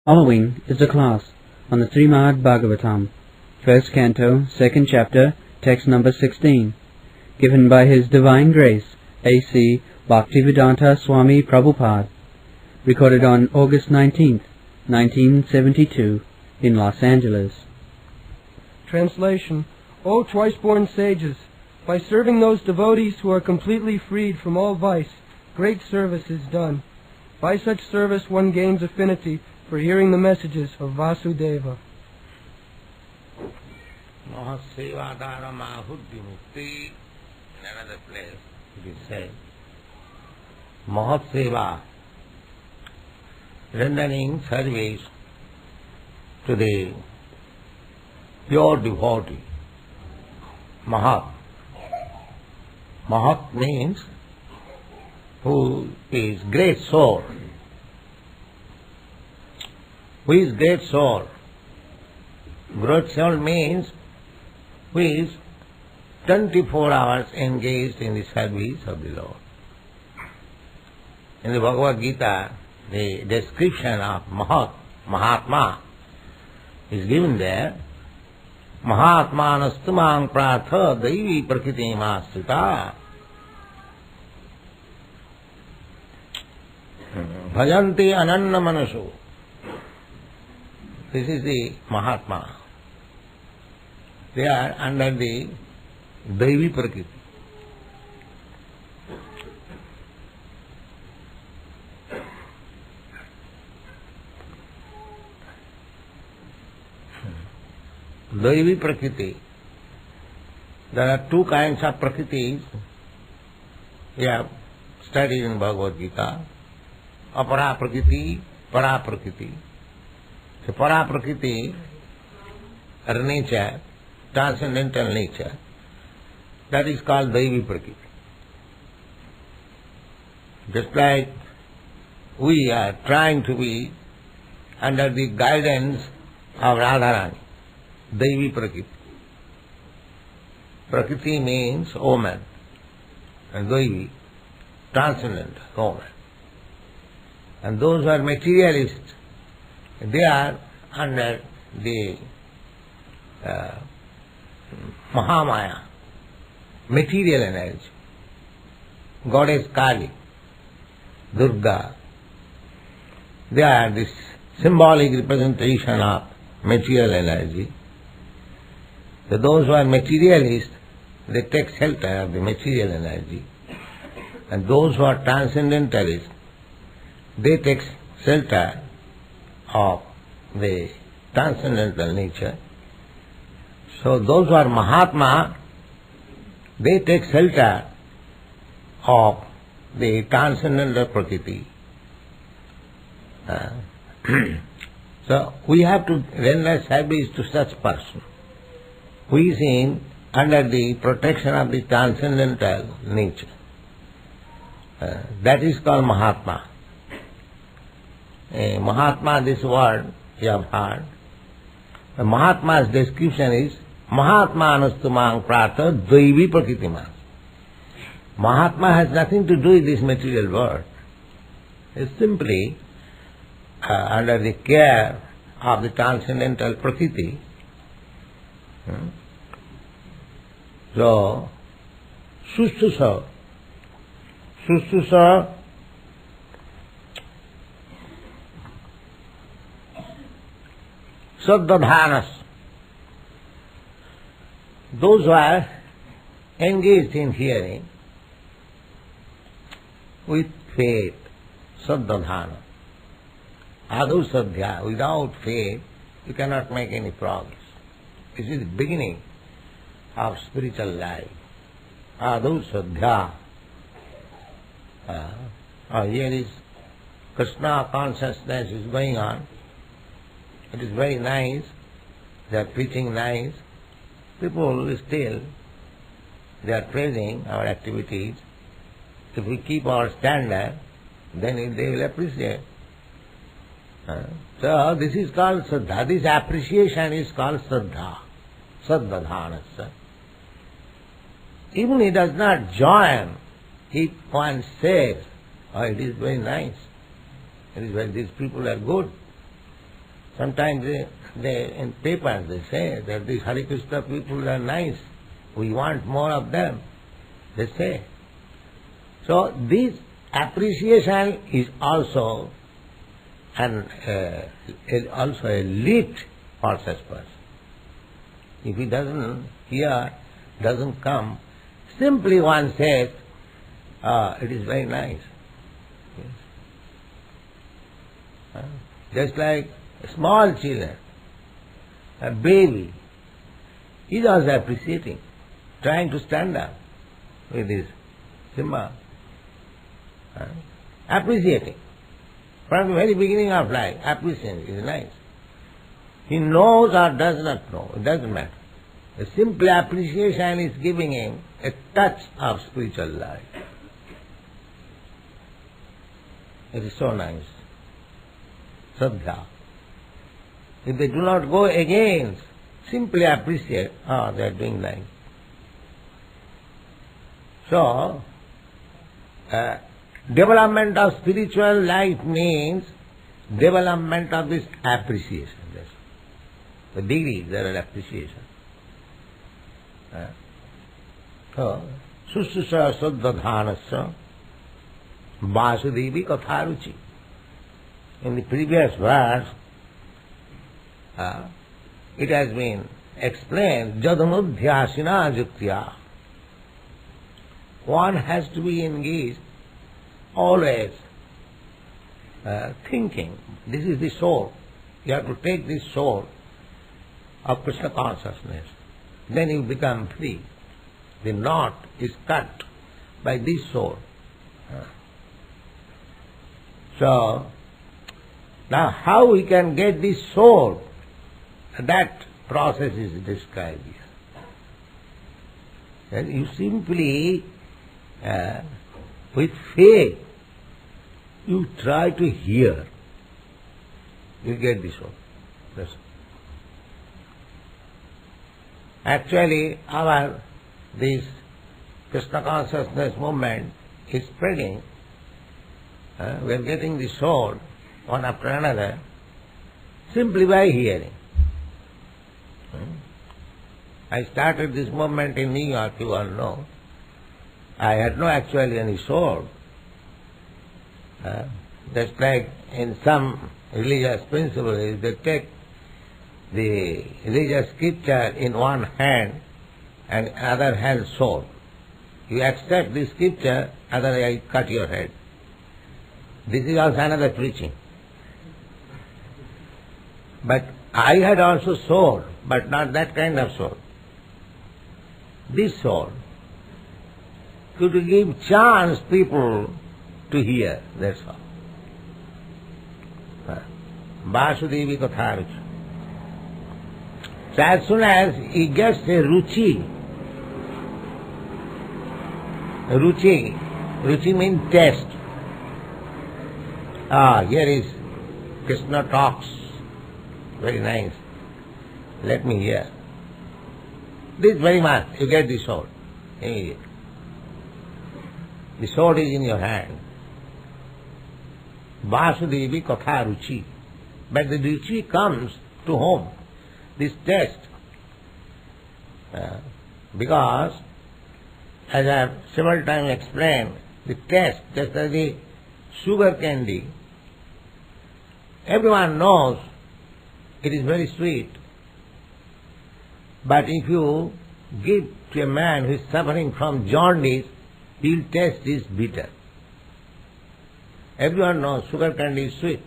Following is a class on the Srimad Bhagavatam, first canto, second chapter, text number 16, given by His Divine Grace, A.C. Bhaktivedanta Swami Prabhupada, recorded on August 19th, 1972, in Los Angeles. Translation. O twice-born sages, by serving those devotees who are completely freed from all vice, great service is done. By such service one gains affinity for hearing the messages of Vasudeva. Mahasevadara Mahuddhi Mukti. In another place it is said, Mahaseva, rendering service to the pure devotee. Mahat. Mahat means who is great soul. Who is great soul? Great soul means who is 24 hours engaged in the service of the Lord. In the Bhagavad Gita, the description of Mahatma is given there. Mahatmanastumang pratha daivi prakriti masrita bhajanti ananna manasu. This is the Mahatma. They are under the Daivi Prakriti. Daivi Prakriti. There are two kinds of Prakritis we have studied in Bhagavad Gita. Apara Prakriti, Para Prakriti. So Para Prakriti, her nature, transcendental nature, that is called Daivi Prakriti. Just like we are trying to be under the guidance of Radharani, Daivi Prakriti. Prakriti means woman, and Daivi, transcendent woman. And those who are materialists, they are under the Mahamaya, material energy. Goddess Kali, Durga, they are this symbolic representation of material energy. So those who are materialists, they take shelter of the material energy. And those who are transcendentalists, they take shelter of the transcendental nature. So those who are Mahatma, they take shelter of the transcendental Prakriti. So we have to render service to such person who is in under the protection of the transcendental nature. That is called Mahatma. Mahatma, this word you have heard. The Mahatma's description is Mahatma anustumang prata daivi prakritima. Mahatma has nothing to do with this material world. It's simply under the care of the transcendental Prakriti. So, Sustusa Saddadhanas, those who are engaged in hearing with faith, Saddadhana. Adu Sadhya, without faith, you cannot make any progress. This is the beginning of spiritual life. Adu Sadhya. Here is Krishna consciousness is going on. It is very nice. They are preaching nice. People still, they are praising our activities. If we keep our standard, then they will appreciate. So this is called Saddha. This appreciation is called Saddha. Saddadhanasa. Even he does not join, if one says, oh, it is very nice. It is very, these people are good. Sometimes they in papers they say that these Hare Krishna people are nice. We want more of them. They say. So this appreciation is also a lift for such person. If he doesn't hear, doesn't come, simply one says, it is very nice. Yes. Just like small children, a baby, he is also appreciating, trying to stand up with his Simba. Appreciating. From the very beginning of life, appreciation is nice. He knows or does not know, it doesn't matter. The simple appreciation is giving him a touch of spiritual life. It is so nice. Sadhya. If they do not go against, simply appreciate, they are doing nice. So, development of spiritual life means development of this appreciation. That's the degree there is appreciation. So, Sususha Suddhadhanasya Vasudevi Katharuchi. In the previous verse, it has been explained, Jadamudhyasina Juktya. One has to be engaged always thinking, this is the soul. You have to take this soul of Krishna consciousness. Then you become free. The knot is cut by this soul. So, now how we can get this soul? That process is described here. And you simply, with faith, you try to hear. You get this soul. That's all. Actually, this Krishna consciousness movement is spreading. We are getting the soul one after another simply by hearing. I started this movement in New York, you all know. I had no actually any soul. Just like in some religious principles, they take the religious scripture in one hand and other hand soul. You accept the scripture, otherwise cut your head. This is also another preaching. But I had also soul, but not that kind of soul. This soul, to give chance people to hear, that's all. Vasudevi Katharuchi. So as soon as he gets a ruchi means taste. Here is Krishna talks, very nice. Let me hear. This very much, you get the soul immediately. The soul is in your hand. Vasudevi Katha Ruchi. But the Ruchi comes to whom? This taste. Because, as I have several times explained, the taste, just as the sugar candy, everyone knows it is very sweet. But if you give to a man who is suffering from jaundice, he will taste this bitter. Everyone knows sugar candy is sweet.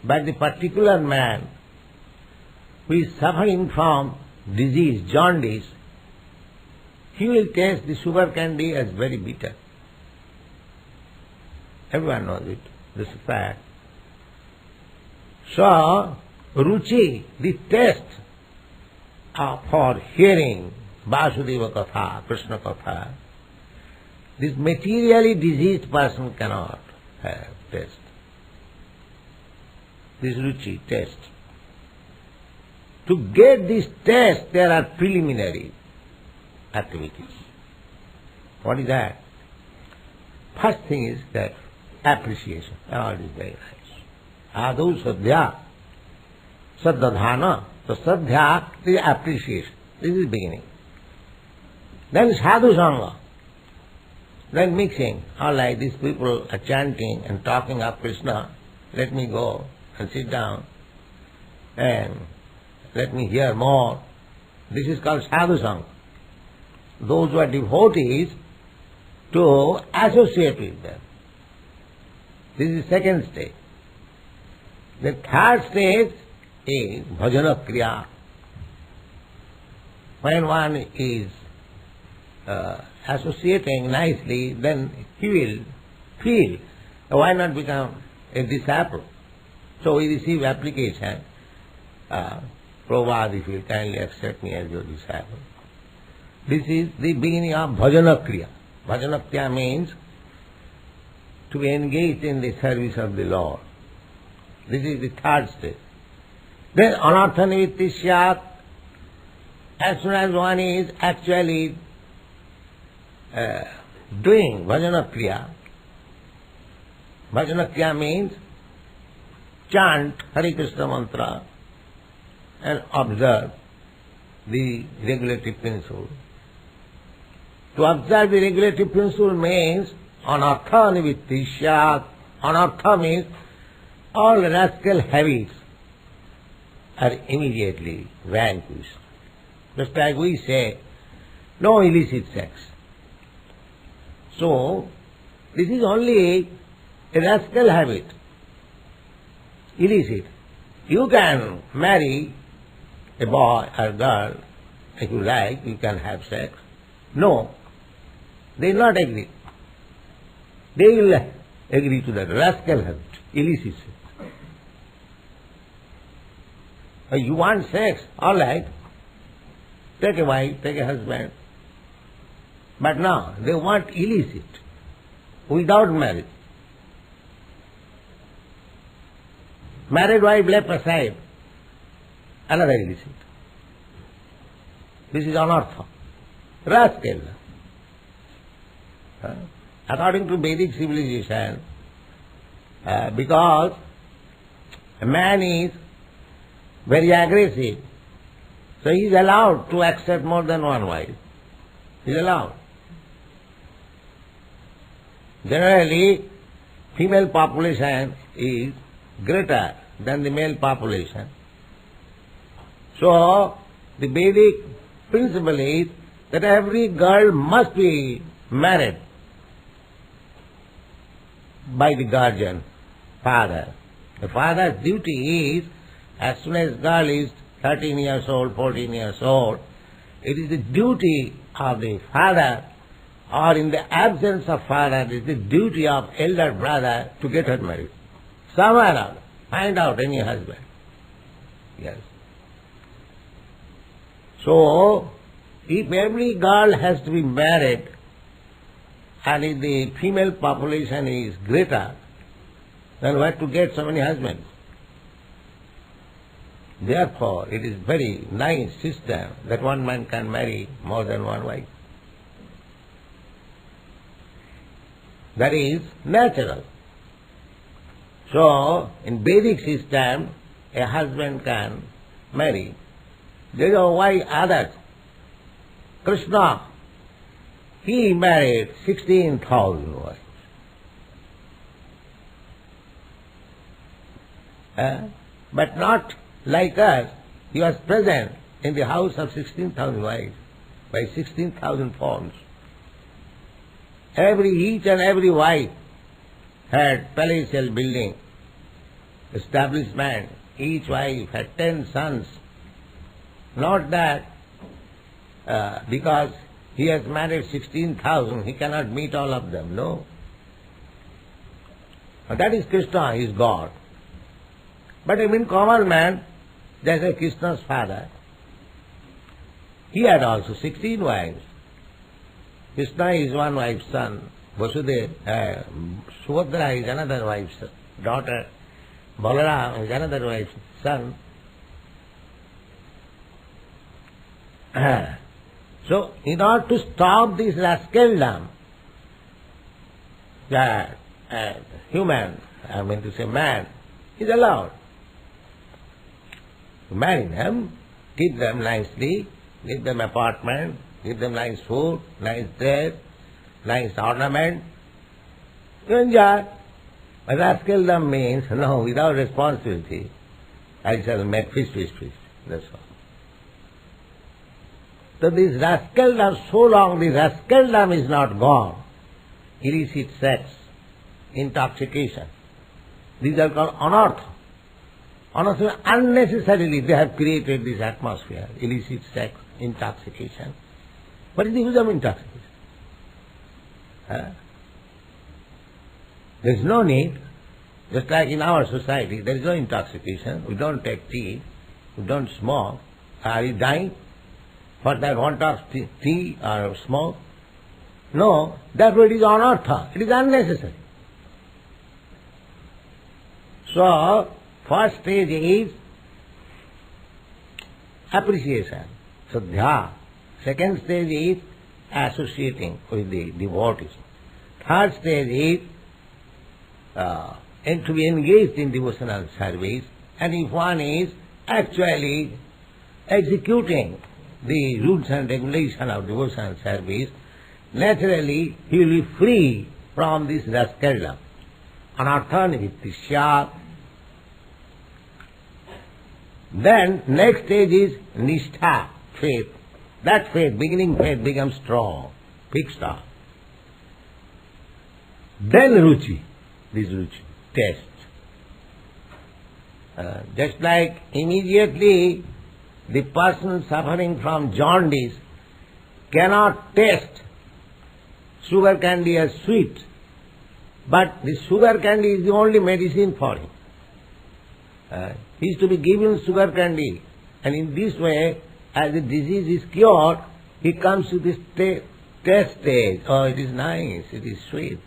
But the particular man who is suffering from disease, jaundice, he will taste the sugar candy as very bitter. Everyone knows it. This is fact. So, ruchi, the taste for hearing Vasudeva Katha, Krishna Katha, this materially diseased person cannot have taste. This ruchi, taste. To get this taste, there are preliminary activities. What is that? First thing is that appreciation. Oh, it is very nice. Adau sadhya. Saddhana. So Saddhya is appreciation. This is beginning. Then Sadhu Sangha. Then mixing. All right, these people are chanting and talking of Krishna. Let me go and sit down and let me hear more. This is called Sadhu Sangha. Those who are devotees, to associate with them. This is the second stage. The third stage is bhajana kriya. When one is associating nicely, then he will feel, why not become a disciple? So we receive application. Prabhupada, if you kindly accept me as your disciple. This is the beginning of bhajana kriya. Bhajana kriya means to be engaged in the service of the Lord. This is the third stage. Then anartha nivitti syat. As soon as one is actually doing bhajana kriya means chant Hare Krishna mantra and observe the regulative principle. To observe the regulative principle means anartha nivitti syat. Anartha means all rascal habits are immediately vanquished. Just like we say, no illicit sex. So, this is only a rascal habit, illicit. You can marry a boy or girl, if you like, you can have sex. No, they will not agree. They will agree to that rascal habit, illicit sex. You want sex, all right, take a wife, take a husband. But now, they want illicit, without marriage. Married wife left aside, another illicit. This is anartha, rascal. According to Vedic civilization, because a man is very aggressive, so he is allowed to accept more than one wife. He is allowed. Generally, female population is greater than the male population. So, the Vedic principle is that every girl must be married by the guardian, father. The father's duty is, as soon as girl is 13 years old, 14 years old, it is the duty of the father, or in the absence of father, it is the duty of elder brother to get her married. Somewhere or other, find out any husband. Yes. So, if every girl has to be married, and if the female population is greater, then we have to get so many husbands. Therefore, it is very nice system that one man can marry more than one wife. That is natural. So, in Vedic system, a husband can marry. There is why others. Krishna, he married 16,000 wives. But not like us. He was present in the house of 16,000 wives by 16,000 forms. Each and every wife had palatial building, establishment. Each wife had 10 sons. Not that because he has married 16,000, he cannot meet all of them. No. That is Krishna, he is God. But even common man, just like Krishna's father, he had also 16 wives. Krishna is one wife's son. Vasudeva, Subhadra is another wife's daughter. Balaram is another wife's son. So, in order to stop this rascaldom, that human, I mean to say man, is allowed. Marry them, keep them nicely, give them apartment, give them nice food, nice dress, nice ornament. You enjoy. But rascaldom means, no, without responsibility, I shall make fish. That's all. So this rascaldom, so long the rascaldom is not gone, illicit sex, intoxication, these are called anartha. Anartha, unnecessarily they have created this atmosphere, illicit sex, intoxication. What is the use of intoxication? There is no need. Just like in our society, there is no intoxication. We don't take tea, we don't smoke. Are you dying for that want of tea or smoke? No, therefore it is anartha. It is unnecessary. So, first stage is appreciation, sadhya. Second stage is associating with the devotees. Third stage is and to be engaged in devotional service, and if one is actually executing the rules and regulation of devotional service, naturally he will be free from this rascaldom. Anartha nivrittisya. Then next stage is nishtha, faith. That faith, beginning faith, becomes strong, fixed up. Then ruchi, this ruchi, taste. Just like immediately the person suffering from jaundice cannot taste sugar candy as sweet, but the sugar candy is the only medicine for him. He is to be given sugar candy, and in this way, as the disease is cured, he comes to this taste stage. Oh, it is nice, it is sweet.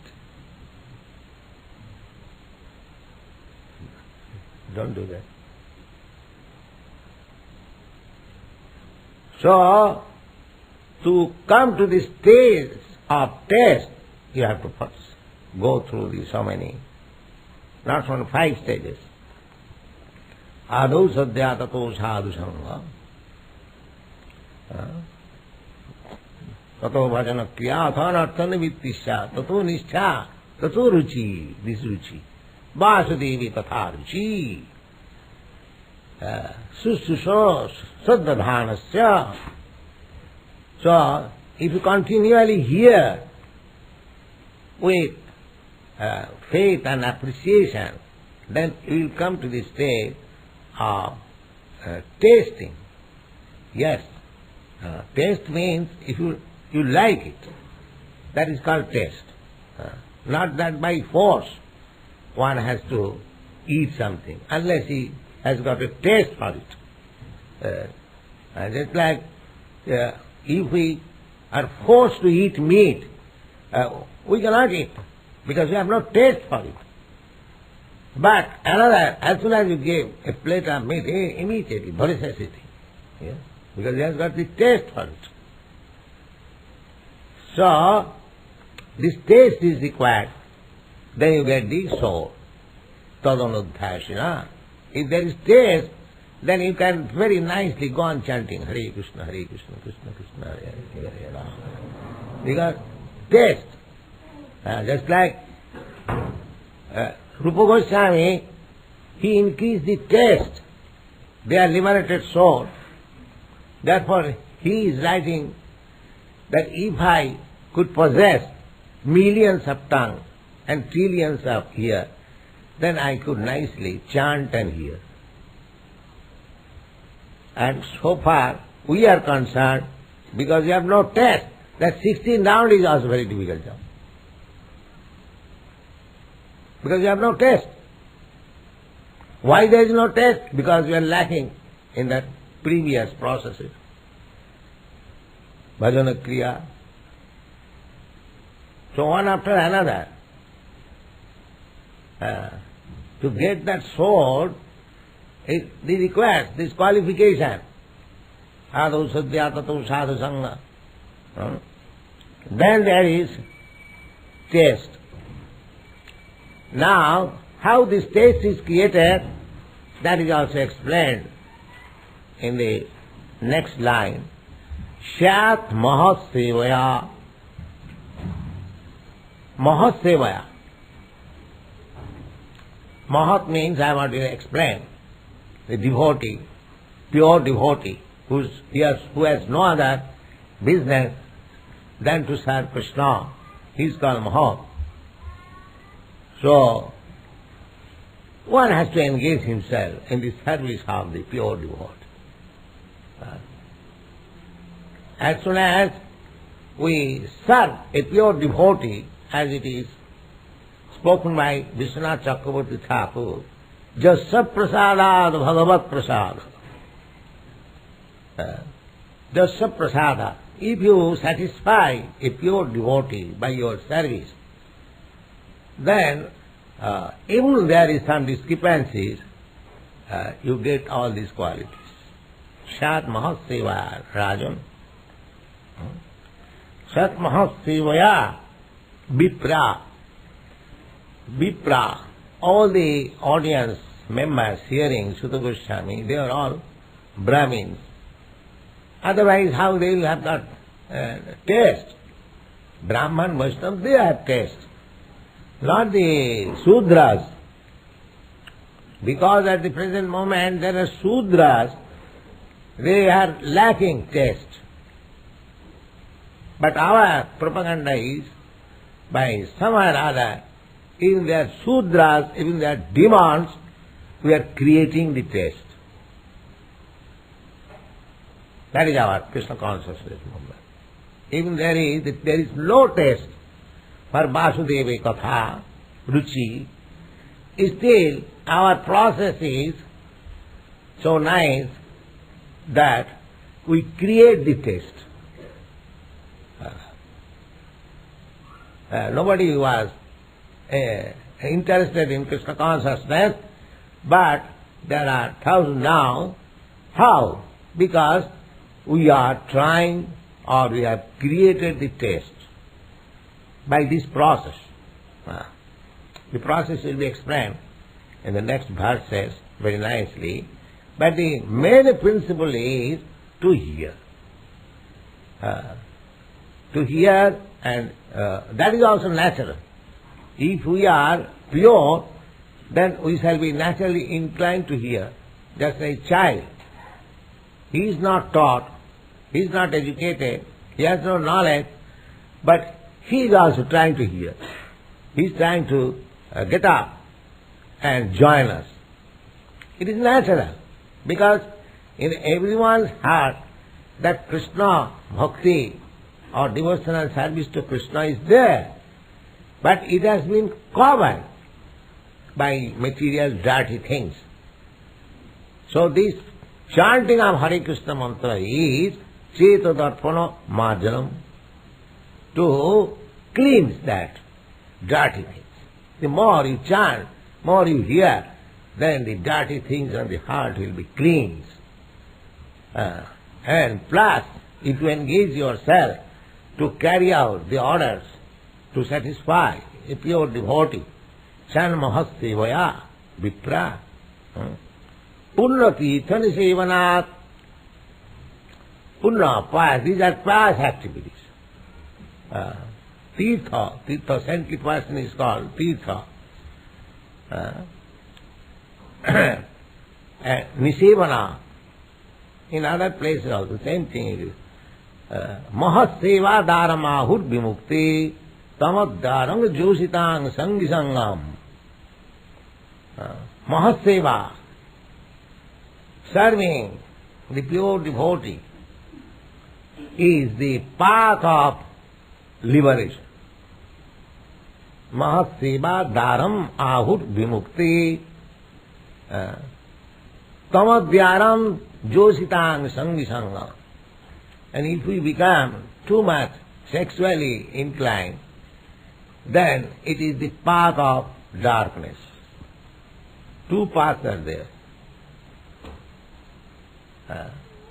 Don't do that. So, to come to this stage of taste, you have to first go through these so many, not from 5 stages. Adau sadhya tato sadhu sangha, tato bhajana kriya atha anartha nivrittisya, tato nishtha, tato ruchi, this ruchi. Vasudevi tatha ruchi, sususho saddadhanasya. So, if you continually hear with faith and appreciation, then you will come to the stage of tasting. Yes, taste means if you like it, that is called taste. Not that by force one has to eat something, unless he has got a taste for it. Just like if we are forced to eat meat, we cannot eat, because we have no taste for it. But another, as soon as you give a plate of meat, immediately, for necessity, because he has got the taste for it. So, this taste is required. Then you get the soul, tadanudhashina. If there is taste, then you can very nicely go on chanting Hare Krishna, Krishna Krishna, Hare Hare, Hare Rama. Because taste, just like Rupa Goswami, he increased the taste. They are liberated soul. Therefore, he is writing that if I could possess millions of tongues and trillions of ears, then I could nicely chant and hear. And so far, we are concerned, because we have no taste, that 16 round is also very difficult job. Because we have no taste. Why there is no taste? Because we are lacking in that previous processes. Bhajana kriya. So one after another, to get that soul, it requires this qualification. Adau sadhya tato sadhu sangha. Then there is taste. Now, how this taste is created, that is also explained in the next line, Shat Mahasevaya. Mahasevaya. Mahat means, I want to explain, the devotee, pure devotee, who has no other business than to serve Krishna. He is called Mahat. So, one has to engage himself in the service of the pure devotee. As soon as we serve a pure devotee, as it is spoken by Vishwanath Chakravarti Thakur, Jasya prasadad bhagavat prasad. Jasya prasada. If you satisfy a pure devotee by your service, then even there is some discrepancies, you get all these qualities. Shat Mahaseva Rajan. Sat Mahasevaya Vipra. Vipra. All the audience members hearing Sutta Goswami, they are all Brahmins. Otherwise, how they will have that taste? Brahman, Vaishnava, they have taste. Not the Sudras. Because at the present moment there are Sudras, they are lacking taste. But our propaganda is, by some or other, even their Sudras, even their demands, we are creating the taste. That is our Krishna consciousness movement. Even there is no taste for Vasudeva Katha, Ruchi. Still, our process is so nice that we create the taste. Nobody was interested in Krishna consciousness, but there are thousands now. How? Because we are trying, or we have created the taste by this process. The process will be explained in the next verses very nicely, but the main principle is to hear. To hear, and that is also natural. If we are pure, then we shall be naturally inclined to hear. Just like a child. He is not taught, he is not educated, he has no knowledge, but he is also trying to hear. He is trying to get up and join us. It is natural, because in everyone's heart that Krishna bhakti or devotional service to Krishna is there, but it has been covered by material dirty things. So this chanting of Hare Krishna mantra is Cheta Darpana Marjanam, to cleanse that dirty things. The more you chant, more you hear, then the dirty things on the heart will be cleansed. And plus, if you engage yourself to carry out the orders to satisfy a pure devotee, Chan Mahasevaya Vipra, Punna Tirtha Sevanat, Punna, pious, these are pious activities. Tirtha, saintly person is called Tirtha. Nisevana, in other places also, same thing it is. Mahaseva dharamahur vimukti tamadharang jositang sangi sangam. Mahaseva, serving the pure devotee, is the path of liberation. Mahaseva dharam ahur vimukti tamadhyaram jositang sangi sangam. And if we become too much sexually inclined, then it is the path of darkness. Two paths are there.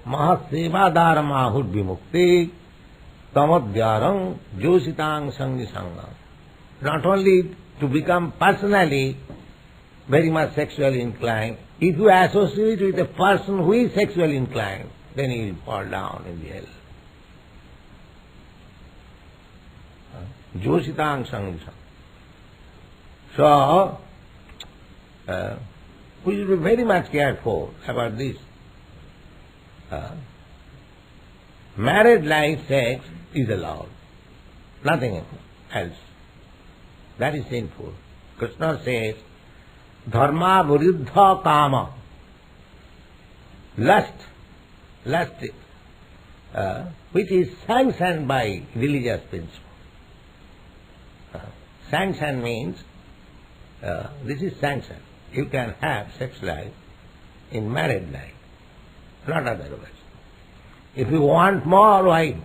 Mahaseva dharamahur vimukti tamadhyaram jositang sangi sangam. Not only to become personally very much sexually inclined, If you associate with a person who is sexually inclined, then he will fall down in the hell. Jositang Sangisam. So, we should be very much careful about this. Married life sex is allowed, nothing else. That is sinful. Krishna says, dharma viruddha kama. Lust, which is sanctioned by religious principle. Sanction means, this is sanction. You can have sex life in married life, not otherwise. If you want more wife,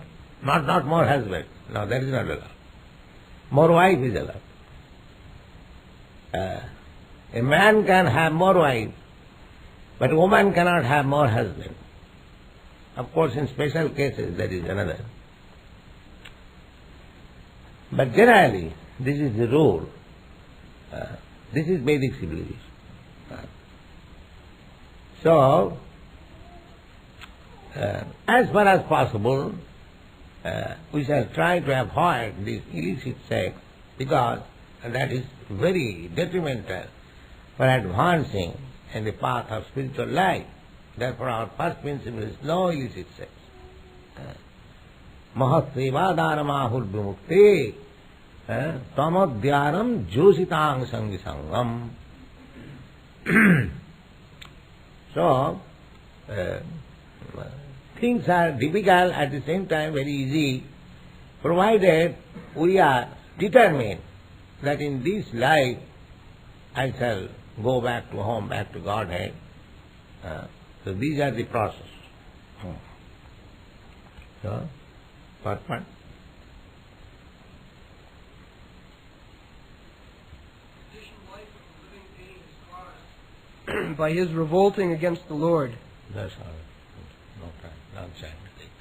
not more husband, no, that is not allowed. More wife is allowed. A man can have more wife, but a woman cannot have more husband. Of course, in special cases, that is another. But generally, this is the rule. This is Vedic civilization. So, as far as possible, we shall try to avoid this illicit sex, because that is very detrimental for advancing in the path of spiritual life. Therefore, our first principle is no illicit sex. Mahatsevadaramahur vimukte tamadhyaram jositang sangisangam. So, things are difficult, at the same time very easy, provided we are determined that in this life I shall go back to home, back to Godhead. So these are the process. So, what point? By his revolting against the Lord. That's all. No time. Non-scientific.